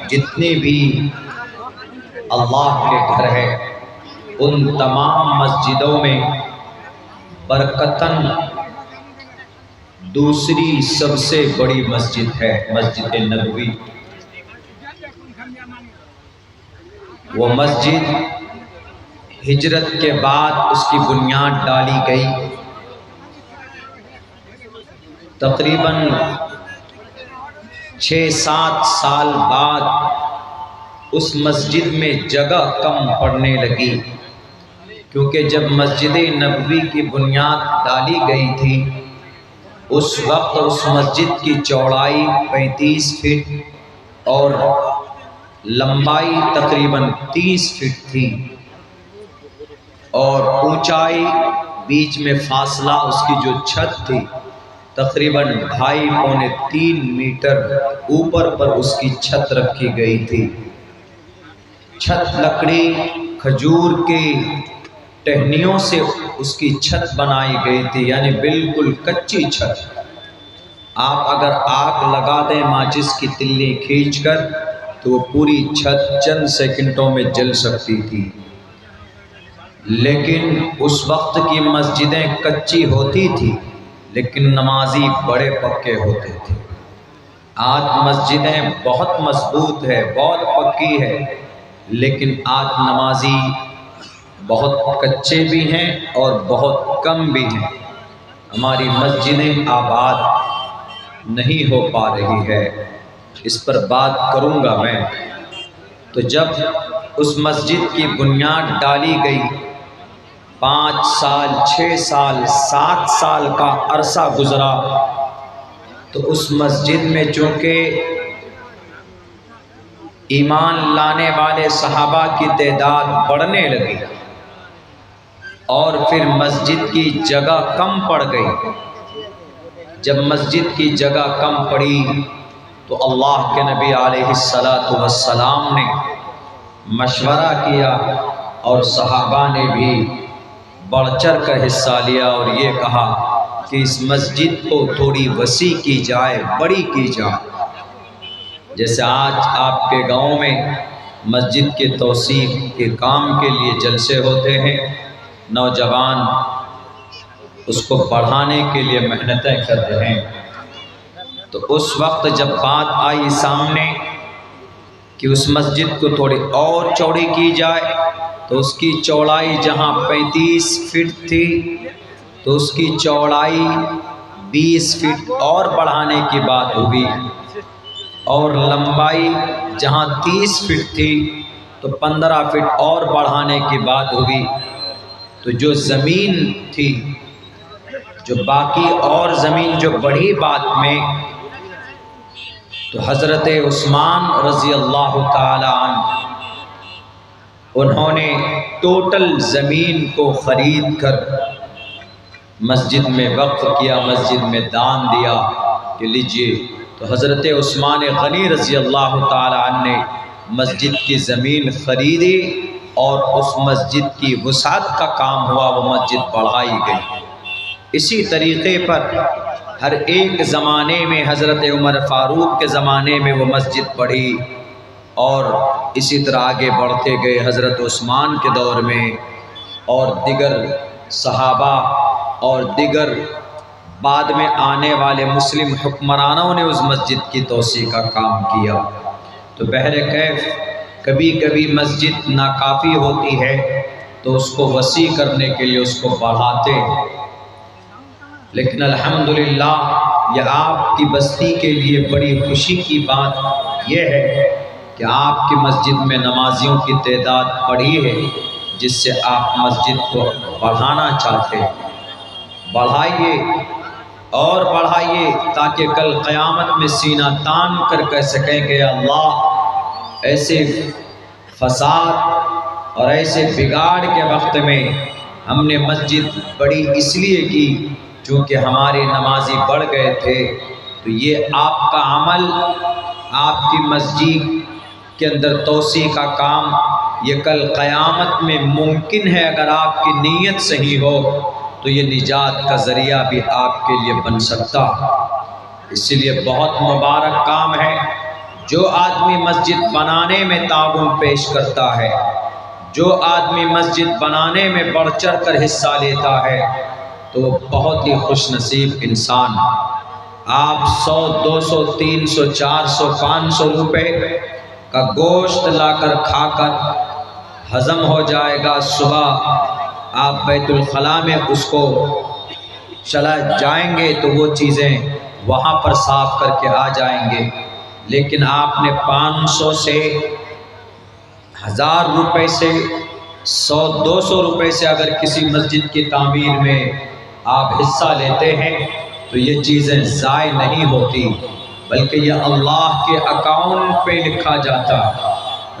جتنے بھی اللہ کے گھر ہیں ان تمام مسجدوں میں برکتاً دوسری سب سے بڑی مسجد ہے مسجد نبوی۔ وہ مسجد ہجرت کے بعد اس کی بنیاد ڈالی گئی، تقریباً 6-7 سال بعد اس مسجد میں جگہ کم پڑنے لگی، کیونکہ جب مسجد نبوی کی بنیاد ڈالی گئی تھی اس وقت اس مسجد کی چوڑائی 35 فٹ اور لمبائی تقریباً 30 فٹ تھی، اور اونچائی بیچ میں فاصلہ اس کی جو چھت تھی تقریباً 2.5-3 میٹر اوپر پر اس کی چھت رکھی گئی تھی۔ چھت لکڑی کھجور کی ٹہنیوں سے اس کی چھت بنائی گئی تھی، یعنی بالکل کچی چھت۔ آپ اگر آگ لگا دیں ماچس کی تلی کھینچ کر تو وہ پوری چھت چند سیکنڈوں میں جل سکتی تھی، لیکن اس وقت کی مسجدیں کچی ہوتی تھی لیکن نمازی بڑے پکے ہوتے تھے۔ آج مسجدیں بہت مضبوط ہے، بہت پکی ہے، لیکن آج نمازی بہت کچے بھی ہیں اور بہت کم بھی ہیں۔ ہماری مسجدیں آباد نہیں ہو پا رہی ہے، اس پر بات کروں گا میں۔ تو جب اس مسجد کی بنیاد ڈالی گئی 5 سال 6 سال 7 سال کا عرصہ گزرا تو اس مسجد میں چونکہ ایمان لانے والے صحابہ کی تعداد بڑھنے لگی اور پھر مسجد کی جگہ کم پڑ گئی۔ جب مسجد کی جگہ کم پڑی تو اللہ کے نبی علیہ السلام نے مشورہ کیا اور صحابہ نے بھی بڑھ چڑھ کر حصہ لیا اور یہ کہا کہ اس مسجد کو تھوڑی وسیع کی جائے، بڑی کی جائے۔ جیسے آج آپ کے گاؤں میں مسجد کے توسیع کے کام کے لیے جلسے ہوتے ہیں، نوجوان اس کو بڑھانے کے لیے محنتیں کرتے ہیں، تو اس وقت جب بات آئی سامنے کہ اس مسجد کو تھوڑی اور چوڑی کی جائے تو اس کی چوڑائی جہاں 35 فٹ تھی تو اس کی چوڑائی 20 فٹ اور بڑھانے کی بات ہوئی، اور لمبائی جہاں 30 فٹ تھی تو 15 فٹ اور بڑھانے کی بات ہوئی۔ تو جو زمین تھی، جو باقی اور زمین جو بڑھی بات میں، تو حضرت عثمان رضی اللہ تعالی عنہ انہوں نے ٹوٹل زمین کو خرید کر مسجد میں وقف کیا، مسجد میں دان دیا کہ لیجئے۔ تو حضرت عثمان غنی رضی اللہ تعالی عنہ نے مسجد کی زمین خریدی اور اس مسجد کی وسعت کا کام ہوا، وہ مسجد بڑھائی گئی۔ اسی طریقے پر ہر ایک زمانے میں حضرت عمر فاروق کے زمانے میں وہ مسجد بڑھی، اور اسی طرح آگے بڑھتے گئے حضرت عثمان کے دور میں، اور دیگر صحابہ اور دیگر بعد میں آنے والے مسلم حکمرانوں نے اس مسجد کی توسیع کا کام کیا۔ تو بہرکیف کبھی کبھی مسجد ناکافی ہوتی ہے تو اس کو وسیع کرنے کے لیے اس کو بڑھاتے ہیں، لیکن الحمدللہ یہ آپ کی بستی کے لیے بڑی خوشی کی بات یہ ہے کہ آپ کی مسجد میں نمازیوں کی تعداد بڑھی ہے، جس سے آپ مسجد کو بڑھانا چاہتے ہیں۔ بڑھائیے اور بڑھائیے تاکہ کل قیامت میں سینہ تان کر کہہ سکیں کہ اللہ ایسے فساد اور ایسے بگاڑ کے وقت میں ہم نے مسجد بڑی اس لیے کی چونکہ ہمارے نمازی بڑھ گئے تھے۔ تو یہ آپ کا عمل، آپ کی مسجد کے اندر توسیع کا کام، یہ کل قیامت میں ممکن ہے اگر آپ کی نیت صحیح ہو تو یہ نجات کا ذریعہ بھی آپ کے لیے بن سکتا ہے۔ اس لیے بہت مبارک کام ہے جو آدمی مسجد بنانے میں تعاون پیش کرتا ہے، جو آدمی مسجد بنانے میں بڑھ چڑھ کر حصہ لیتا ہے تو وہ بہت ہی خوش نصیب انسان۔ آپ 100 200 300 400 500 روپے کا گوشت لا کر کھا کر ہضم ہو جائے گا، صبح آپ بیت الخلاء میں اس کو چلا جائیں گے تو وہ چیزیں وہاں پر صاف کر کے آ جائیں گے، لیکن آپ نے 500 سے 1000 روپے سے 100 200 روپے سے اگر کسی مسجد کی تعمیر میں آپ حصہ لیتے ہیں تو یہ چیزیں ضائع نہیں ہوتی، بلکہ یہ اللہ کے اکاؤنٹ پہ لکھا جاتا۔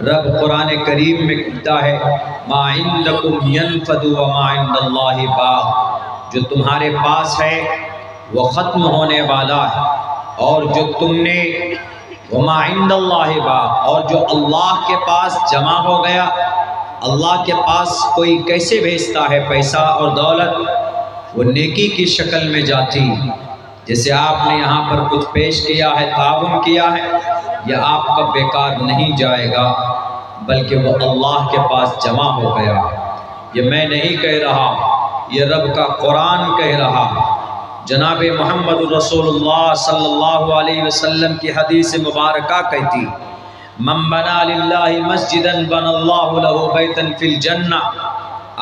رب قرآن کریم میں کہتا ہے ما عندکم ینفد وما عند اللہ باق، جو تمہارے پاس ہے وہ ختم ہونے والا ہے، اور جو تم نے وما عند اللہ باق، اور جو اللہ کے پاس جمع ہو گیا، اللہ کے پاس کوئی کیسے بھیجتا ہے پیسہ اور دولت، وہ نیکی کی شکل میں جاتی، جیسے آپ نے یہاں پر کچھ پیش کیا ہے، تعاون کیا ہے، یہ آپ کا بیکار نہیں جائے گا، بلکہ وہ اللہ کے پاس جمع ہو گیا۔ یہ میں نہیں کہہ رہا، یہ رب کا قرآن کہہ رہا۔ جناب محمد رسول اللہ صلی اللہ علیہ وسلم کی حدیث مبارکہ کہتی من بنا للہ مسجدا بن اللہ لہ بیتا فی الجنہ،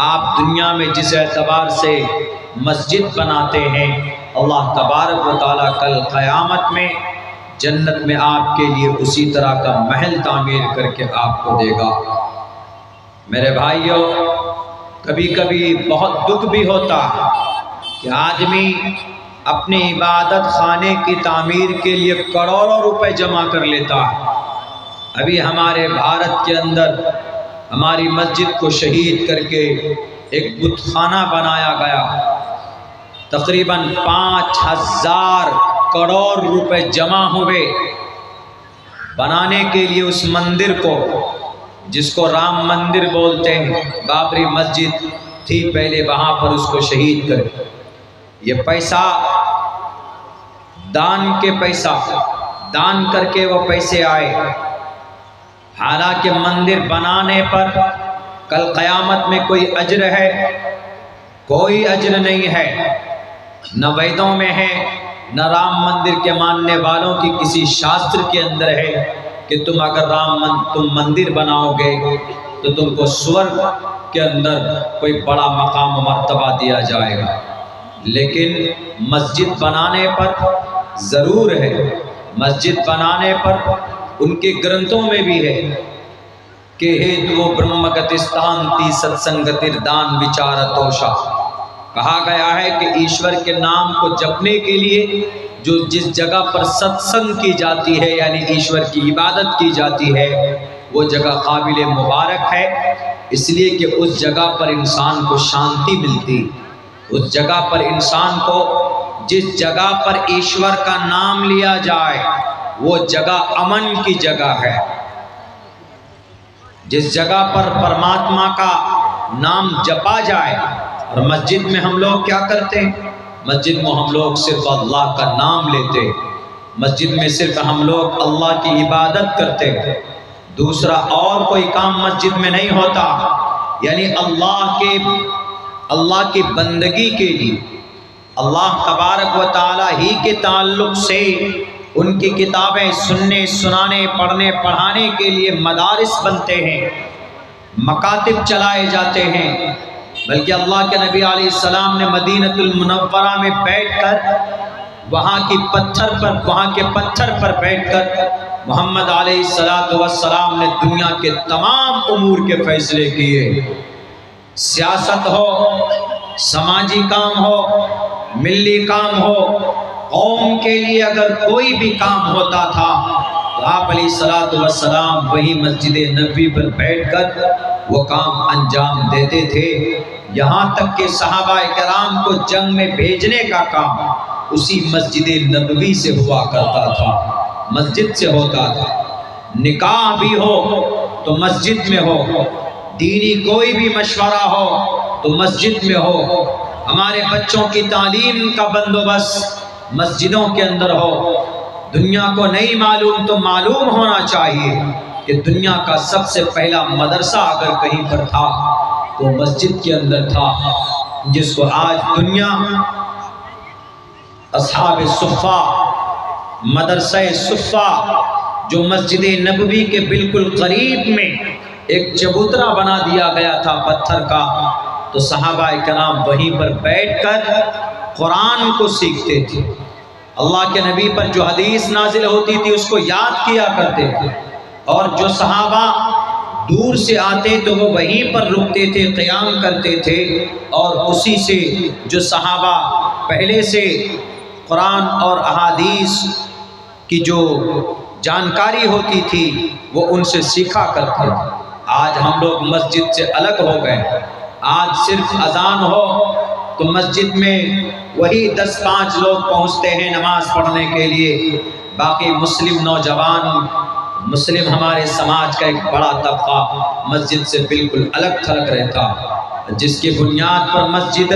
آپ دنیا میں جس اعتبار سے مسجد بناتے ہیں، اللہ تبارک و تعالیٰ کل قیامت میں جنت میں آپ کے لیے اسی طرح کا محل تعمیر کر کے آپ کو دے گا۔ میرے بھائیوں، کبھی کبھی بہت دکھ بھی ہوتا کہ آدمی اپنی عبادت خانے کی تعمیر کے لیے کروڑوں روپے جمع کر لیتا ہے۔ ابھی ہمارے بھارت کے اندر ہماری مسجد کو شہید کر کے ایک بت خانہ بنایا گیا، تقریباً 5000 کروڑ روپے جمع ہوئے بنانے کے لیے اس مندر کو، جس کو رام مندر بولتے ہیں، بابری مسجد تھی پہلے، وہاں پر اس کو شہید کر یہ پیسہ دان کے پیسہ دان کر کے وہ پیسے آئے، حالانکہ مندر بنانے پر کل قیامت میں کوئی اجر ہے؟ کوئی اجر نہیں ہے، نہ ویدوں میں ہے، نہ رام مندر کے ماننے والوں کی کسی شاستر کے اندر ہے کہ تم اگر تم مندر بناؤ گے تو تم کو سورگ کے اندر کوئی بڑا مقام و مرتبہ دیا جائے گا۔ لیکن مسجد بنانے پر ضرور ہے، مسجد بنانے پر ان کے گرنتھوں میں بھی ہے کہ ہیتو برہمگتستان تی ستسنگتر دان وچارتوشا، کہا گیا ہے کہ ایشور کے نام کو جپنے کے لیے جو جس جگہ پر ستسنگ کی جاتی ہے، یعنی ایشور کی عبادت کی جاتی ہے، وہ جگہ قابل مبارک ہے، اس لیے کہ اس جگہ پر انسان کو شانتی ملتی، اس جگہ پر انسان کو، جس جگہ پر ایشور کا نام لیا جائے وہ جگہ امن کی جگہ ہے، جس جگہ پر پرماتما کا نام جپا جائے۔ اور مسجد میں ہم لوگ کیا کرتے ہیں؟ مسجد میں ہم لوگ صرف اللہ کا نام لیتے، مسجد میں صرف ہم لوگ اللہ کی عبادت کرتے، دوسرا اور کوئی کام مسجد میں نہیں ہوتا، یعنی اللہ کی بندگی کے لیے، اللہ تبارک و تعالیٰ ہی کے تعلق سے ان کی کتابیں سننے سنانے پڑھنے پڑھانے کے لیے مدارس بنتے ہیں، مکاتب چلائے جاتے ہیں، بلکہ اللہ کے نبی علیہ السلام نے مدینہ المنورہ میں بیٹھ کر وہاں کے پتھر پر بیٹھ کر محمد علیہ السلام نے دنیا کے تمام امور کے فیصلے کیے، سیاست ہو، سماجی کام ہو، ملی کام ہو، قوم کے لیے اگر کوئی بھی کام ہوتا تھا تو آپ علیہ السلام وہی مسجد نبوی پر بیٹھ کر وہ کام انجام دیتے تھے، یہاں تک کہ صحابہ کرام کو جنگ میں بھیجنے کا کام اسی مسجد نبوی سے ہوا کرتا تھا، مسجد سے ہوتا تھا، نکاح بھی ہو تو مسجد میں ہو، دینی کوئی بھی مشورہ ہو تو مسجد میں ہو، ہمارے بچوں کی تعلیم کا بندوبست مسجدوں کے اندر ہو، دنیا کو نہیں معلوم تو معلوم ہونا چاہیے کہ دنیا کا سب سے پہلا مدرسہ اگر کہیں پر تھا تو مسجد کے اندر تھا، جس کو آج دنیا اصحاب صفہ، مدرسہ صفہ جو مسجد نبوی کے بالکل قریب میں ایک چبوترا بنا دیا گیا تھا پتھر کا، تو صحابہ کرام وہیں پر بیٹھ کر قرآن کو سیکھتے تھے، اللہ کے نبی پر جو حدیث نازل ہوتی تھی اس کو یاد کیا کرتے تھے، اور جو صحابہ دور سے آتے تو وہ وہیں پر رکتے تھے، قیام کرتے تھے، اور اسی سے جو صحابہ پہلے سے قرآن اور احادیث کی جو جانکاری ہوتی تھی وہ ان سے سیکھا کرتے تھے۔ آج ہم لوگ مسجد سے الگ ہو گئے، آج صرف اذان ہو تو مسجد میں وہی 10-5 لوگ پہنچتے ہیں نماز پڑھنے کے لیے، باقی مسلم نوجوان، مسلم ہمارے سماج کا ایک بڑا طبقہ مسجد سے بالکل الگ تھلگ رہتا، جس کی بنیاد پر مسجد،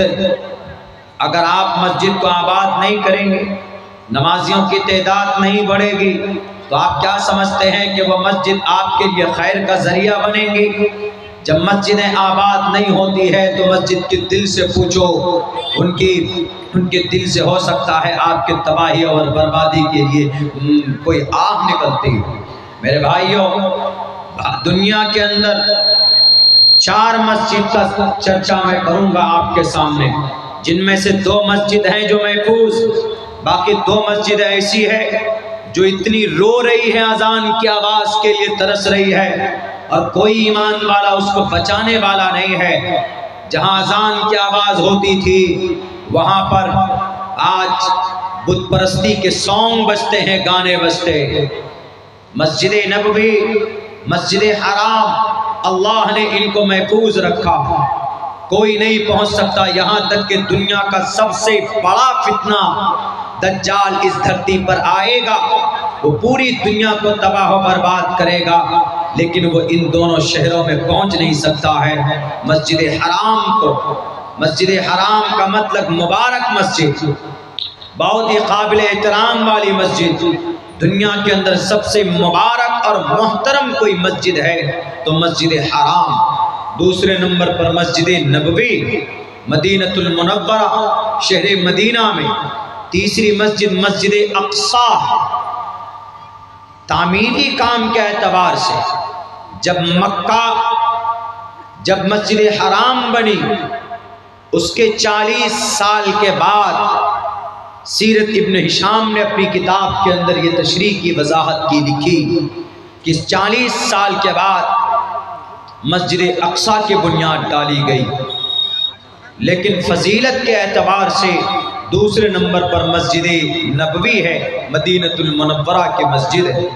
اگر آپ مسجد کو آباد نہیں کریں گے، نمازیوں کی تعداد نہیں بڑھے گی، تو آپ کیا سمجھتے ہیں کہ وہ مسجد آپ کے لیے خیر کا ذریعہ بنیں گی؟ جب مسجدیں آباد نہیں ہوتی ہے تو مسجد کے دل سے پوچھو، ان کے دل سے ہو سکتا ہے آپ کے تباہی اور بربادی کے لیے کوئی آہ نکلتی ہے۔ میرے بھائیوں، دنیا کے اندر 4 مسجد کا چرچا میں کروں گا آپ کے سامنے، جن میں سے 2 مسجد ہیں جو محفوظ، باقی 2 مسجد ایسی ہے جو اتنی رو رہی ہے، اذان کی آواز کے لیے ترس رہی ہے، اور کوئی ایمان والا اس کو بچانے والا نہیں ہے۔ جہاں اذان کی آواز ہوتی تھی وہاں پر آج بت پرستی کے سانگ بجتے ہیں، گانے بجتے۔ مسجد نبوی، مسجد حرام، اللہ نے ان کو محفوظ رکھا، کوئی نہیں پہنچ سکتا، یہاں تک کہ دنیا کا سب سے بڑا فتنہ دجال اس دھرتی پر آئے گا، وہ پوری دنیا کو تباہ و برباد کرے گا، لیکن وہ ان دونوں شہروں میں پہنچ نہیں سکتا ہے۔ مسجد حرام کو، مسجد حرام کا مطلب مبارک مسجد، بہت ہی قابل احترام والی مسجد، دنیا کے اندر سب سے مبارک اور محترم کوئی مسجد ہے تو مسجد حرام، دوسرے نمبر پر مسجد نبوی مدینۃ المنورہ شہر مدینہ میں، تیسری مسجد مسجد اقصیٰ۔ تعمیری کام کے اعتبار سے جب مسجد حرام بنی اس کے 40 سال کے بعد سیرت ابن ہشام نے اپنی کتاب کے اندر یہ تشریح کی، وضاحت کی، لکھی کہ 40 سال کے بعد مسجد اقصیٰ کی بنیاد ڈالی گئی، لیکن فضیلت کے اعتبار سے دوسرے نمبر پر مسجد نبوی ہے، مدینۃ المنورہ کی مسجد ہے،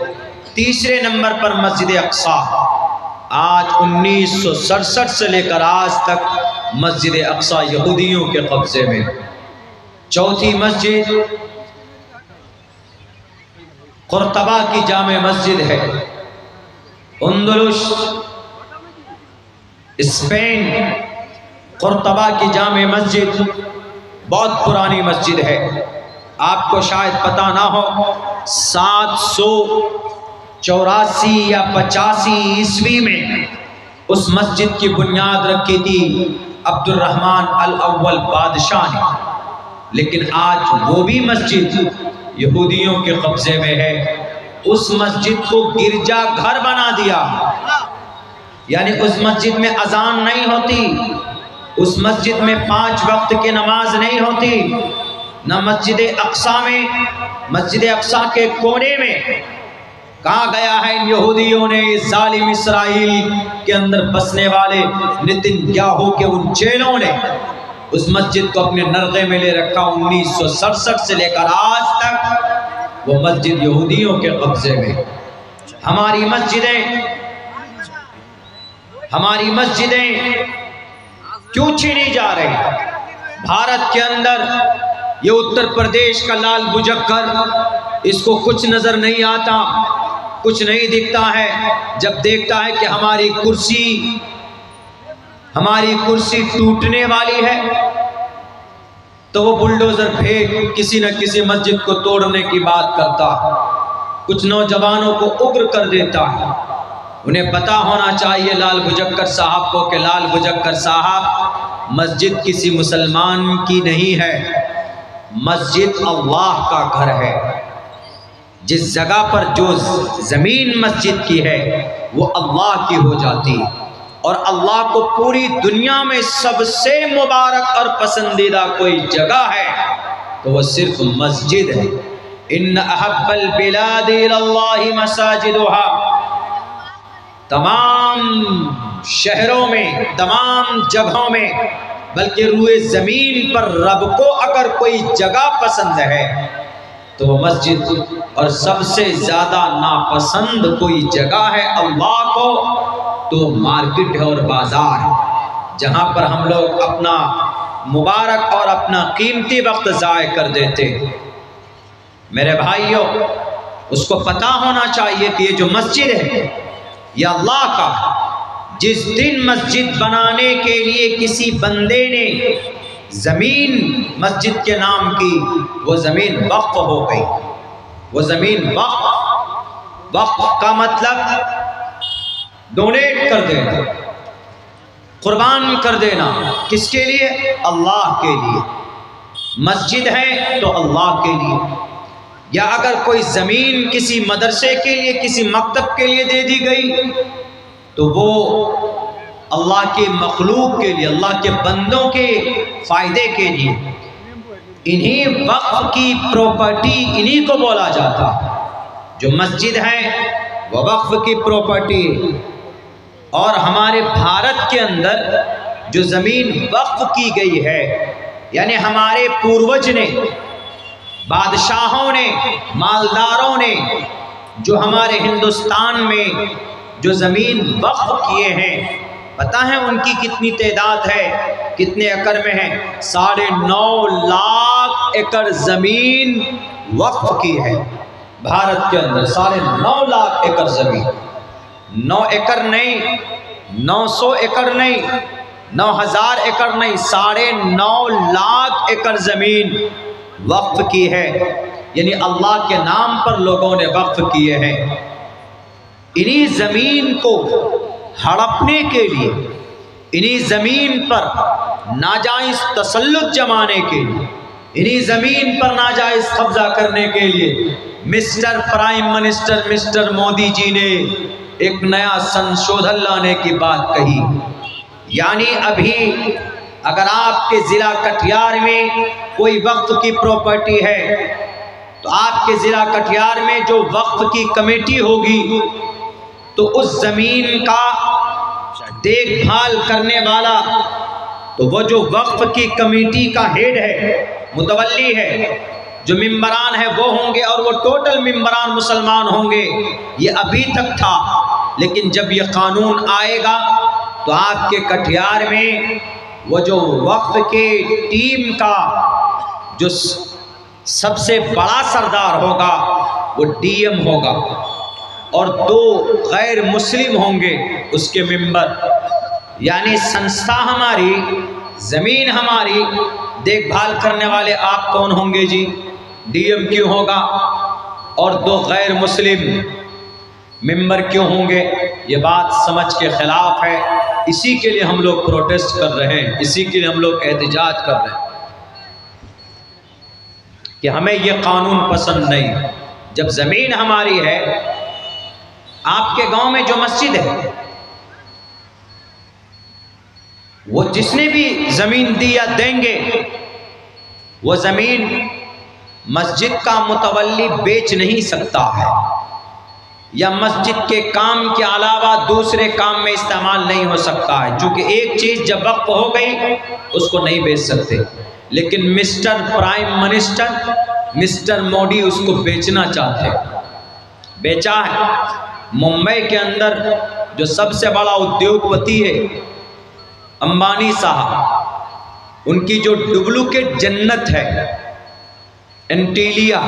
تیسرے نمبر پر مسجد اقصیٰ۔ آج 1967 سے لے کر آج تک مسجد اقصیٰ یہودیوں کے قبضے میں۔ چوتھی مسجد قرطبہ کی جامع مسجد ہے، اندلس، اسپین، قرطبہ کی جامع مسجد بہت پرانی مسجد ہے، آپ کو شاید پتہ نہ ہو، 784 یا 85 عیسوی میں اس مسجد کی بنیاد رکھی تھی عبد الرحمن الاول بادشاہ نے، لیکن آج وہ بھی مسجد یہودیوں کے قبضے میں ہے۔ اس مسجد کو گرجا گھر بنا دیا، یعنی اس مسجد میں اذان نہیں ہوتی، اس مسجد میں 5 وقت کی نماز نہیں ہوتی، نہ مسجد اقصیٰ میں، مسجد اقصیٰ کے کونے میں کہا گیا ہے ان یہودیوں نے، ظالم اسرائیل کے اندر بسنے والے نتن یاہو کے ان چیلوں نے اس مسجد کو اپنے نرغے میں لے رکھا۔ 1967 سے لے کر آج تک وہ مسجد یہودیوں کے قبضے میں۔ ہماری مسجدیں کیوں چھینی جا رہی؟ بھارت کے اندر یہ اتر پردیش کا لال بجکر، اس کو کچھ نظر نہیں آتا، کچھ نہیں دکھتا ہے، جب دیکھتا ہے کہ ہماری کرسی ٹوٹنے والی ہے تو وہ بلڈوزر پھینک کسی نہ کسی مسجد کو توڑنے کی بات کرتا ہے، کچھ نوجوانوں کو اگر کر دیتا ہے۔ انہیں پتا ہونا چاہیے لال بھجکر صاحب کو کہ لال بھجکر صاحب مسجد کسی مسلمان کی نہیں ہے، مسجد اللہ کا گھر ہے۔ جس جگہ پر جو زمین مسجد کی ہے وہ اللہ کی ہو جاتی ہے، اور اللہ کو پوری دنیا میں سب سے مبارک اور پسندیدہ کوئی جگہ ہے تو وہ صرف مسجد ہے۔ ان احب البلاد الی اللہ مساجدها، تمام شہروں میں، تمام جگہوں میں، بلکہ روئے زمین پر رب کو اگر کوئی جگہ پسند ہے تو وہ مسجد، اور سب سے زیادہ ناپسند کوئی جگہ ہے اللہ کو تو مارکیٹ ہے اور بازار ہے، جہاں پر ہم لوگ اپنا مبارک اور اپنا قیمتی وقت ضائع کر دیتے۔ میرے بھائیوں، اس کو پتا ہونا چاہیے کہ یہ جو مسجد ہے یہ اللہ کا ہے۔ جس دن مسجد بنانے کے لیے کسی بندے نے زمین مسجد کے نام کی، وہ زمین وقف ہو گئی۔ وہ زمین وقف کا مطلب ڈونیٹ کر دینا، قربان کر دینا، کس کے لیے؟ اللہ کے لیے۔ مسجد ہے تو اللہ کے لیے، یا اگر کوئی زمین کسی مدرسے کے لیے، کسی مکتب کے لیے دے دی گئی تو وہ اللہ کی مخلوق کے لیے، اللہ کے بندوں کے فائدے کے لیے۔ انہی وقف کی پراپرٹی انہی کو بولا جاتا، جو مسجد ہے وہ وقف کی پراپرٹی۔ اور ہمارے بھارت کے اندر جو زمین وقف کی گئی ہے، یعنی ہمارے پوروج نے، بادشاہوں نے، مالداروں نے جو ہمارے ہندوستان میں جو زمین وقف کیے ہیں، پتہ ہے ان کی کتنی تعداد ہے، کتنے ایکڑ میں ہے؟ 9.5 لاکھ ایکڑ زمین وقف کی ہے بھارت کے اندر۔ 9.5 لاکھ ایکڑ زمین، 9 ایکڑ نہیں، 900 ایکڑ نہیں، 9000 ایکڑ نہیں، 9.5 لاکھ ایکڑ زمین وقف کی ہے، یعنی اللہ کے نام پر لوگوں نے وقف کیے ہیں۔ انہی زمین کو ہڑپنے کے لیے، انہی زمین پر ناجائز تسلط جمانے کے لیے، انہی زمین پر ناجائز قبضہ کرنے کے لیے mister prime minister mister Modi ji نے ایک نیا سنشودھن لانے کی بات کہی۔ یعنی ابھی اگر آپ کے ضلع کٹیہار میں کوئی وقف کی پراپرٹی ہے تو آپ کے ضلع کٹیہار میں جو وقف کی کمیٹی ہوگی تو اس زمین کا دیکھ بھال کرنے والا، تو وہ جو وقف کی کمیٹی کا ہیڈ ہے، متولی ہے، جو ممبران ہیں وہ ہوں گے، اور وہ ٹوٹل ممبران مسلمان ہوں گے۔ یہ ابھی تک تھا، لیکن جب یہ قانون آئے گا تو آپ کے کٹیہار میں وہ جو وقف کے ٹیم کا جو سب سے بڑا سردار ہوگا وہ ڈی ایم ہوگا، اور 2 غیر مسلم ہوں گے اس کے ممبر۔ یعنی سنستھا ہماری، زمین ہماری، دیکھ بھال کرنے والے آپ کون ہوں گے جی؟ ڈی ایم کیوں ہوگا؟ اور 2 غیر مسلم ممبر کیوں ہوں گے؟ یہ بات سمجھ کے خلاف ہے۔ اسی کے لیے ہم لوگ پروٹیسٹ کر رہے ہیں، اسی کے لیے ہم لوگ احتجاج کر رہے ہیں کہ ہمیں یہ قانون پسند نہیں۔ جب زمین ہماری ہے، آپ کے گاؤں میں جو مسجد ہے، وہ جس نے بھی زمین دی یا دیں گے، وہ زمین مسجد کا متولی بیچ نہیں سکتا ہے، یا مسجد کے کام کے علاوہ دوسرے کام میں استعمال نہیں ہو سکتا ہے، چونکہ ایک چیز جب وقف ہو گئی اس کو نہیں بیچ سکتے۔ لیکن mister prime minister mister Modi اس کو بیچنا چاہتے، بیچا ہے۔ ممبئی کے اندر جو سب سے بڑا ادیوگپتی ہے امبانی صاحب، ان کی جو ڈپلیکیٹ جنت ہے انٹیلیا،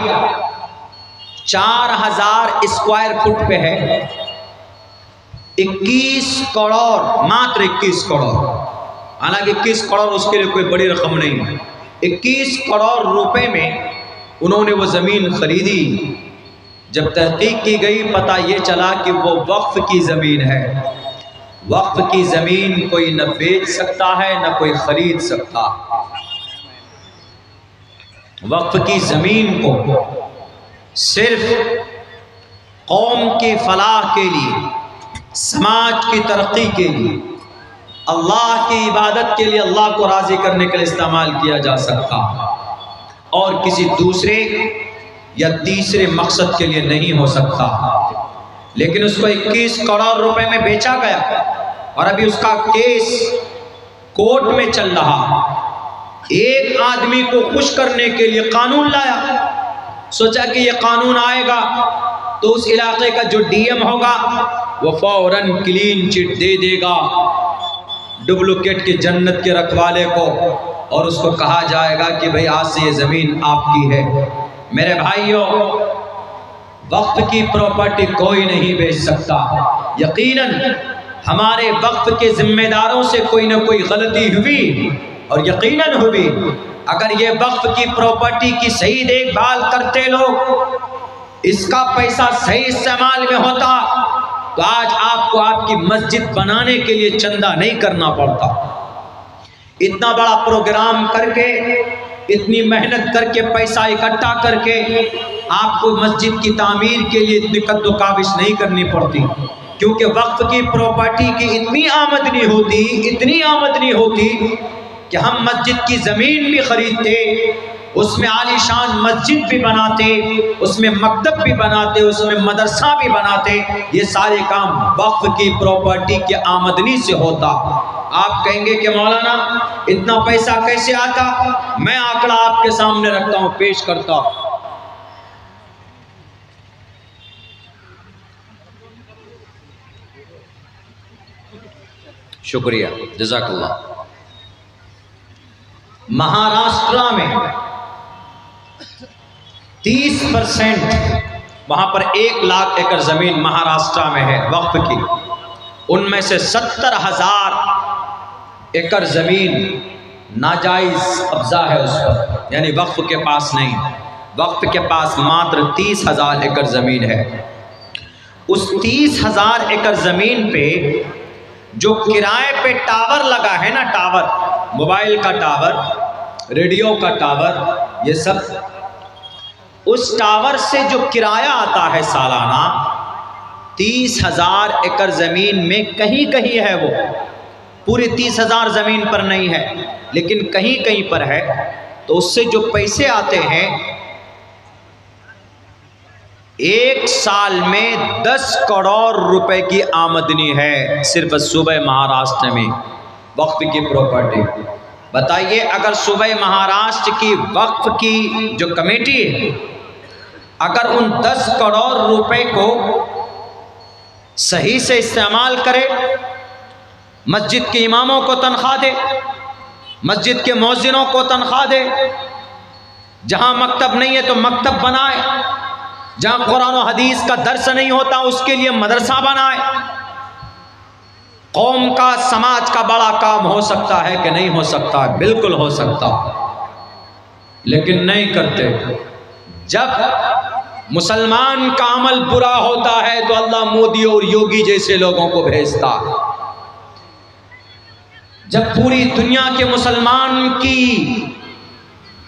4000 اسکوائر فٹ پہ ہے، 21 کروڑ، ماتر 21 کروڑ۔ حالانکہ 21 کروڑ اس کے لیے کوئی بڑی رقم نہیں ہے، 21 کروڑ روپے میں انہوں نے وہ زمین خریدی۔ جب تحقیق کی گئی پتہ یہ چلا کہ وہ وقف کی زمین ہے۔ وقف کی زمین کوئی نہ بیچ سکتا ہے نہ کوئی خرید سکتا۔ وقف کی زمین کو صرف قوم کی فلاح کے لیے، سماج کی ترقی کے لیے، اللہ کی عبادت کے لیے، اللہ کو راضی کرنے کے لیے استعمال کیا جا سکتا، اور کسی دوسرے یا تیسرے مقصد کے لیے نہیں ہو سکتا۔ لیکن اس کو 21 کروڑ روپے میں بیچا گیا، اور ابھی اس کا کیس کورٹ میں چل رہا۔ ایک آدمی کو خوش کرنے کے لیے قانون لایا، سوچا کہ یہ قانون آئے گا تو اس علاقے کا جو ڈی ایم ہوگا وہ فوراً کلین چٹ دے دے گا ڈپلیکیٹ کی جنت کے رکھوالے کو، اور اس کو کہا جائے گا کہ بھئی آج سے یہ زمین آپ کی ہے۔ میرے بھائیوں، وقف کی پراپرٹی کوئی نہیں بیچ سکتا۔ یقیناً ہمارے وقف کے ذمہ داروں سے کوئی نہ کوئی غلطی ہوئی، اور یقیناً ہوئی۔ اگر یہ وقف کی پراپرٹی کی صحیح دیکھ بھال کرتے لوگ، اس کا پیسہ صحیح استعمال میں ہوتا تو آج آپ کو آپ کی مسجد بنانے کے لیے چندہ نہیں کرنا پڑتا۔ اتنا بڑا پروگرام کر کے، اتنی محنت کر کے، پیسہ اکٹھا کر کے آپ کو مسجد کی تعمیر کے لیے اتنی قد و کاوش نہیں کرنی پڑتی، کیونکہ وقف کی پراپرٹی کی اتنی آمدنی ہوتی کہ ہم مسجد کی زمین بھی خریدتے، اس میں عالی شان مسجد بھی بناتے، اس میں مکتب بھی بناتے، اس میں مدرسہ بھی بناتے۔ یہ سارے کام وقف کی پراپرٹی کی آمدنی سے ہوتا۔ آپ کہیں گے کہ مولانا اتنا پیسہ کیسے آتا؟ میں آنکڑا آپ کے سامنے رکھتا ہوں، پیش کرتا ہوں۔ شکریہ، جزاک اللہ۔ مہاراشٹرا میں 30% وہاں پر 1 لاکھ ایکڑ زمین مہاراشٹرا میں ہے وقف کی، ان میں سے 70,000 ایکڑ زمین ناجائز قبضہ ہے اس پر، یعنی وقف کے پاس نہیں۔ وقف کے پاس ماتر 30,000 ایکڑ زمین ہے۔ اس 30,000 ایکڑ زمین پہ جو کرائے پہ ٹاور لگا ہے نا، ٹاور، موبائل کا ٹاور، ریڈیو کا ٹاور، یہ سب، اس ٹاور سے جو کرایہ آتا ہے سالانہ 30,000 ایکڑ زمین میں کہیں کہیں ہے، وہ پوری 30,000 زمین پر نہیں ہے لیکن کہیں کہیں پر ہے، تو اس سے جو پیسے آتے ہیں 1 سال میں 10 کروڑ روپے کی آمدنی ہے صرف صوبہ مہاراشٹر میں وقف کی پراپرٹی۔ بتائیے اگر صوبہ مہاراشٹر کی وقف کی جو کمیٹی ہے، اگر ان 10 کروڑ روپے کو صحیح سے استعمال کرے، مسجد کے اماموں کو تنخواہ دے، مسجد کے مؤذنوں کو تنخواہ دے، جہاں مکتب نہیں ہے تو مکتب بنائے، جہاں قرآن و حدیث کا درس نہیں ہوتا اس کے لیے مدرسہ بنائے، قوم کا، سماج کا بڑا کام ہو سکتا ہے کہ نہیں ہو سکتا؟ بالکل ہو سکتا، لیکن نہیں کرتے۔ جب مسلمان کا عمل برا ہوتا ہے تو اللہ مودی اور یوگی جیسے لوگوں کو بھیجتا ہے۔ جب پوری دنیا کے مسلمان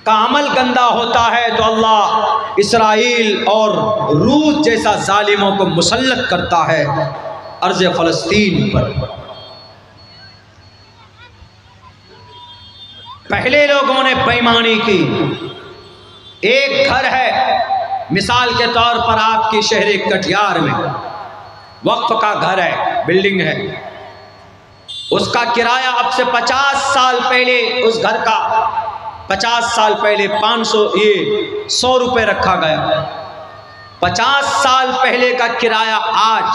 کا عمل گندا ہوتا ہے تو اللہ اسرائیل اور روس جیسا ظالموں کو مسلط کرتا ہے ارض فلسطین پر۔ پہلے لوگوں نے بے ایمانی کی۔ ایک گھر ہے، مثال کے طور پر آپ کی شہر کٹیہار میں وقف کا گھر ہے، بلڈنگ ہے، اس کا کرایہ اب سے 50 سال پہلے، اس گھر کا 50 سال پہلے 100 روپے رکھا گیا۔ 50 سال پہلے کا کرایہ آج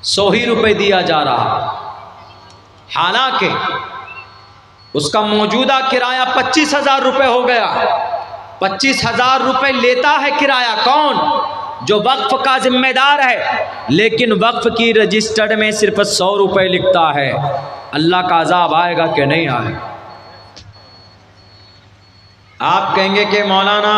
100 ہی روپے دیا جا رہا، حالانکہ اس کا موجودہ کرایہ 25,000 روپے ہو گیا۔ 25,000 روپے لیتا ہے کرایہ کون؟ جو وقف کا ذمہ دار ہے، لیکن وقف کی رجسٹرڈ میں صرف 100 روپے لکھتا ہے۔ اللہ کا عذاب آئے گا کہ نہیں آئے گا؟ آپ کہیں گے کہ مولانا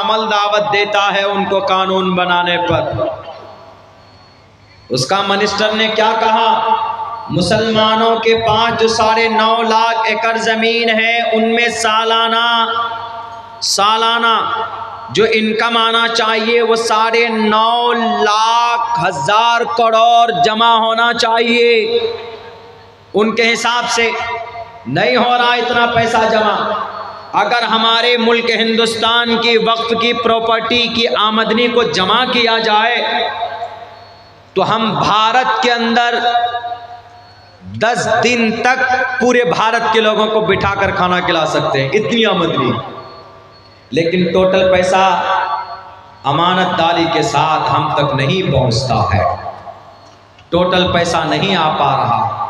عمل دعوت دیتا ہے ان کو قانون بنانے پر۔ اس کا منسٹر نے کیا کہا؟ مسلمانوں کے پاس جو 9.5 لاکھ ایکڑ زمین ہے، ان میں سالانہ جو انکم آنا چاہیے وہ 9.5 لاکھ ہزار کروڑ جمع ہونا چاہیے۔ ان کے حساب سے نہیں ہو رہا اتنا پیسہ جمع۔ اگر ہمارے ملک ہندوستان کی وقف کی پراپرٹی کی آمدنی کو جمع کیا جائے تو ہم بھارت کے اندر 10 دن تک پورے بھارت کے لوگوں کو بٹھا کر کھانا کھلا سکتے ہیں، اتنی آمدنی۔ لیکن ٹوٹل پیسہ امانت داری کے ساتھ ہم تک نہیں پہنچتا ہے، ٹوٹل پیسہ نہیں آ پا رہا۔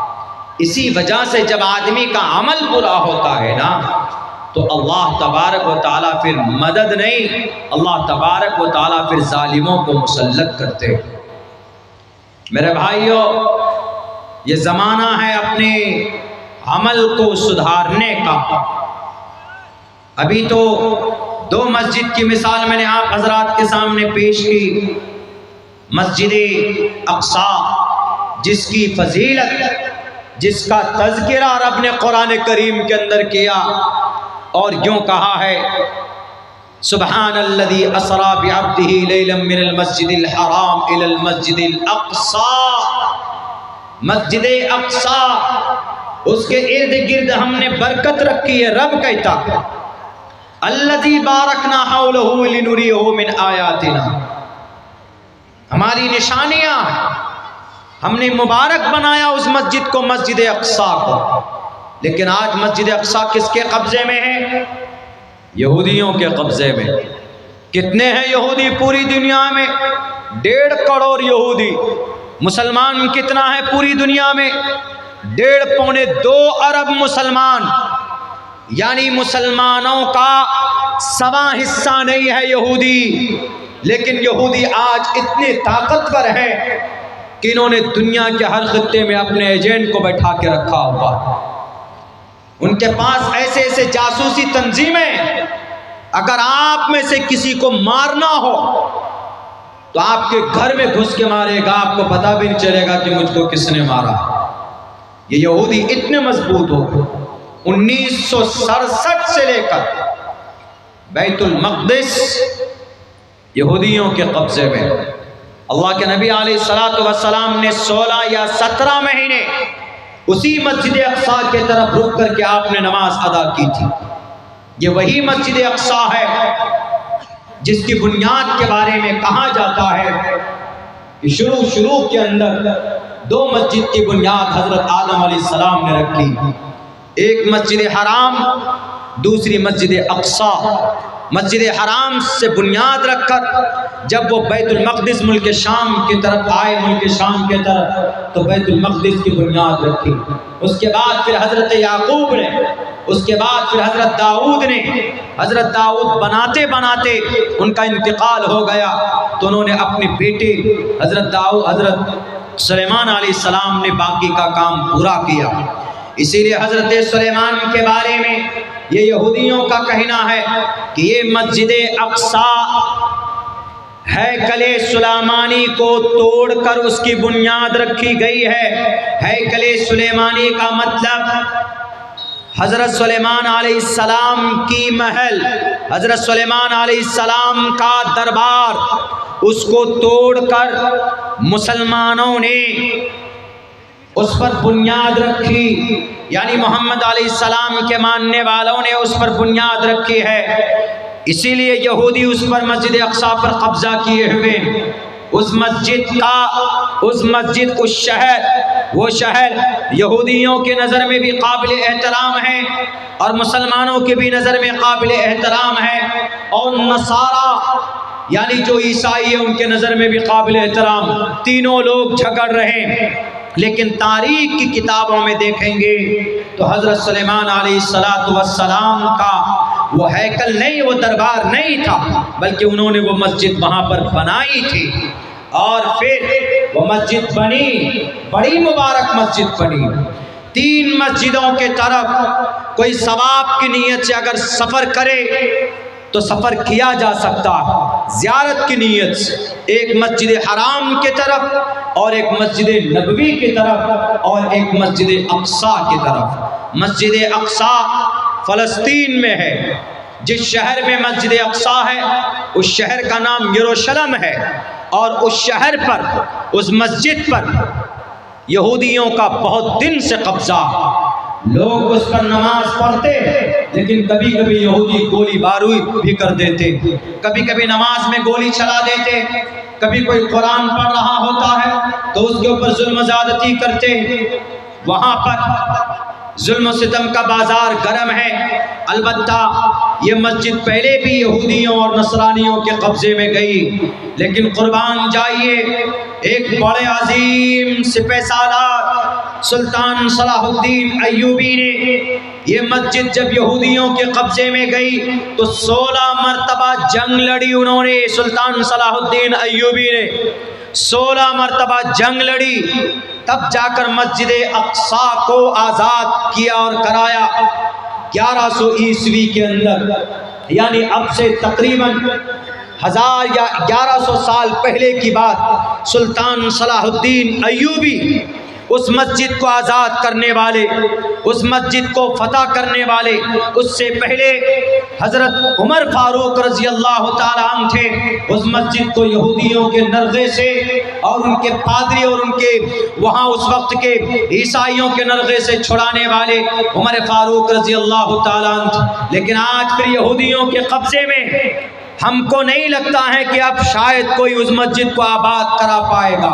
اسی وجہ سے جب آدمی کا عمل برا ہوتا ہے نا تو اللہ تبارک و تعالیٰ پھر مدد نہیں، اللہ تبارک و تعالیٰ پھر ظالموں کو مسلط کرتے۔ میرے بھائیوں، یہ زمانہ ہے اپنے عمل کو سدھارنے کا۔ ابھی تو 2 مسجد کی مثال میں نے آپ حضرات کے سامنے پیش کی۔ مسجد اقصی جس کی فضیلت، جس کا تذکرہ رب نے قرآن کریم کے اندر کیا اور یوں کہا ہے سبحان الذی اسری بعبدہ لیلا من المسجد الحرام الی المسجد الاقصی۔ مسجد اقصی، اس کے ارد گرد ہم نے برکت رکھی ہے۔ رب کہتا الذی بارکنا حولہ لنریہ من آیاتنا، ہماری نشانیاں ہیں، ہم نے مبارک بنایا اس مسجد کو، مسجد اقصی کو۔ لیکن آج مسجد اقصی کس کے قبضے میں ہے؟ یہودیوں کے قبضے میں۔ کتنے ہیں یہودی پوری دنیا میں؟ 1.5 کروڑ یہودی۔ مسلمان کتنا ہے پوری دنیا میں؟ 1.5-2 ارب مسلمان، یعنی مسلمانوں کا 1.25 حصہ نہیں ہے یہودی۔ لیکن یہودی آج اتنے طاقتور ہیں کہ انہوں نے دنیا کے ہر خطے میں اپنے ایجنٹ کو بیٹھا کے رکھا ہوا۔ ان کے پاس ایسے جاسوسی تنظیمیں، اگر آپ میں سے کسی کو مارنا ہو تو آپ کے گھر میں گھس کے مارے گا، آپ کو پتہ بھی نہیں چلے گا کہ مجھ کو کس نے مارا۔ یہ یہودی اتنے مضبوط ہو۔ 1967 سے لے کر بیت المقدس یہودیوں کے قبضے میں۔ اللہ کے نبی علیہ السلام نے 16 یا 17 مہینے اسی مسجد اقصی کی طرف رک کر کے آپ نے نماز ادا کی تھی۔ یہ وہی مسجد اقصی ہے جس کی بنیاد کے بارے میں کہا جاتا ہے کہ شروع کے اندر 2 مسجد کی بنیاد حضرت آدم علیہ السلام نے رکھی، ایک مسجد حرام، دوسری مسجد اقصی۔ مسجد حرام سے بنیاد رکھ کر جب وہ بیت المقدس ملک شام کی طرف آئے، ملک شام کی طرف، تو بیت المقدس کی بنیاد رکھی۔ اس کے بعد پھر حضرت یعقوب نے، اس کے بعد پھر حضرت داؤد نے، حضرت داؤد بناتے بناتے ان کا انتقال ہو گیا تو انہوں نے اپنے بیٹے حضرت سلیمان علیہ السلام نے باقی کا کام پورا کیا۔ اسی لیے حضرت سلیمان کے بارے میں یہ یہودیوں کا کہنا ہے کہ یہ مسجد اقصی ہیکل سلیمانی کو توڑ کر اس کی بنیاد رکھی گئی ہے۔ ہیکل سلیمانی کا مطلب حضرت سلیمان علیہ السلام کی محل، حضرت سلیمان علیہ السلام کا دربار، اس کو توڑ کر مسلمانوں نے اس پر بنیاد رکھی، یعنی محمد علیہ السلام کے ماننے والوں نے اس پر بنیاد رکھی ہے۔ اسی لیے یہودی اس پر مسجد اقصی پر قبضہ کیے ہوئے، وہ شہر یہودیوں کے نظر میں بھی قابل احترام ہے اور مسلمانوں کے بھی نظر میں قابل احترام ہے، اور نصارہ یعنی جو عیسائی ہیں ان کے نظر میں بھی قابل احترام۔ تینوں لوگ جھگڑ رہے ہیں، لیکن تاریخ کی کتابوں میں دیکھیں گے تو حضرت سلیمان علیہ السلام کا وہ ہیکل نہیں، وہ دربار نہیں تھا، بلکہ انہوں نے وہ مسجد وہاں پر بنائی تھی، اور پھر وہ مسجد بنی، بڑی مبارک مسجد بنی۔ 3 مسجدوں کے طرف کوئی ثواب کی نیت سے اگر سفر کرے تو سفر کیا جا سکتا ہے زیارت کی نیت سے، ایک مسجد حرام کی طرف اور ایک مسجد نبوی کی طرف اور ایک مسجد اقصیٰ کی طرف۔ مسجد اقصیٰ فلسطین میں ہے، جس شہر میں مسجد اقصیٰ ہے اس شہر کا نام یروشلم ہے، اور اس شہر پر، اس مسجد پر یہودیوں کا بہت دن سے قبضہ، لوگ اس پر نماز پڑھتے لیکن کبھی کبھی یہودی گولی بارود بھی کر دیتے، کبھی کبھی نماز میں گولی چلا دیتے، کبھی کوئی قرآن پڑھ رہا ہوتا ہے تو اس کے اوپر ظلم و زیادتی کرتے۔ وہاں پر ظلم و ستم کا بازار گرم ہے۔ البتہ یہ مسجد پہلے بھی یہودیوں اور نصرانیوں کے قبضے میں گئی، لیکن قربان جائیے ایک بڑے عظیم سپہ سالار سلطان صلاح الدین ایوبی نے یہ مسجد جب یہودیوں کے قبضے میں گئی تو 16 مرتبہ جنگ لڑی انہوں نے، سلطان صلاح الدین ایوبی نے 16 مرتبہ جنگ لڑی، تب جا کر مسجد اقصیٰ کو آزاد کیا اور کرایا 1100 عیسوی کے اندر، یعنی اب سے تقریباً 1000 یا 1100 سال پہلے کی بات۔ سلطان صلاح الدین ایوبی اس مسجد کو آزاد کرنے والے، اس مسجد کو فتح کرنے والے، اس سے پہلے حضرت عمر فاروق رضی اللہ تعالیٰ عنہ تھے۔ اس مسجد کو یہودیوں کے نرغے سے اور ان کے پادری اور ان کے وہاں اس وقت کے عیسائیوں کے نرغے سے چھڑانے والے عمر فاروق رضی اللہ تعالیٰ عنہ تھے۔ لیکن آج پھر یہودیوں کے قبضے میں ہم کو نہیں لگتا ہے کہ اب شاید کوئی اس مسجد کو آباد کرا پائے گا،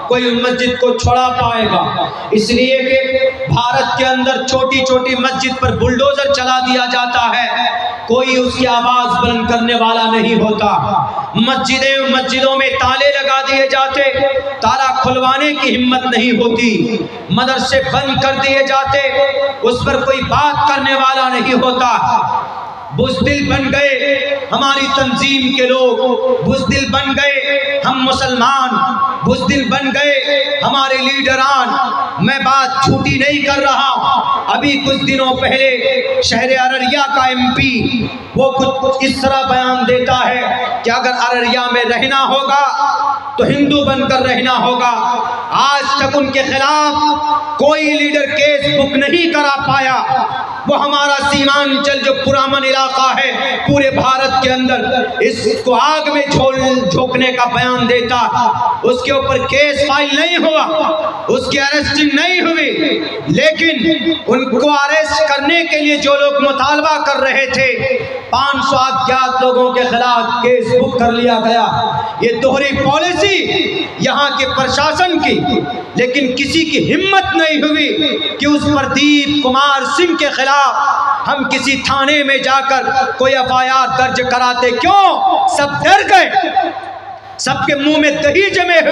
کوئی اس مسجد کو چھڑا پائے گا، اس لیے کہ بھارت کے اندر چھوٹی چھوٹی مسجد پر بلڈوزر چلا دیا جاتا ہے، کوئی اس کی آواز بلند کرنے والا نہیں ہوتا۔ مسجدوں میں تالے لگا دیے جاتے، تالا کھلوانے کی ہمت نہیں ہوتی، مدرسے بند کر دیے جاتے، اس پر کوئی بات کرنے والا نہیں ہوتا۔ بزدل بن گئے ہماری تنظیم کے لوگ، بزدل بن گئے ہم مسلمان، بزدل بن گئے ہمارے لیڈران۔ میں بات جھوٹی نہیں کر رہا، ابھی کچھ دنوں پہلے شہر ارریہ کا MP وہ کچھ اس طرح بیان دیتا ہے کہ اگر ارریہ میں رہنا ہوگا تو ہندو بن کر رہنا ہوگا۔ آج تک ان کے خلاف کوئی لیڈر کیس بک نہیں کرا پایا۔ وہ ہمارا سیمانچل جو پرامن علاقہ ہے پورے بھارت کے اندر، اس کو آگ میں جھونکنے کا بیان دیتا، اس کے اوپر کیس فائل نہیں ہوا، اس کی ارسٹنگ نہیں ہوئی، لیکن ان کو اریسٹ کرنے کے لیے جو لوگ مطالبہ کر رہے تھے 500 اجنبی لوگوں کے خلاف کیس بک کر لیا گیا۔ یہ دوہری پالیسی یہاں کے پرشاسن کی، لیکن کسی کی ہمت نہیں ہوئی کہ اس پردیپ کمار سنگھ کے خلاف ہم کسی تھانے میں جا کر کوئی FIR درج کراتے۔ کیوں؟ سب ڈر گئے، سب کے منہ میں دہی جمے ہوئے۔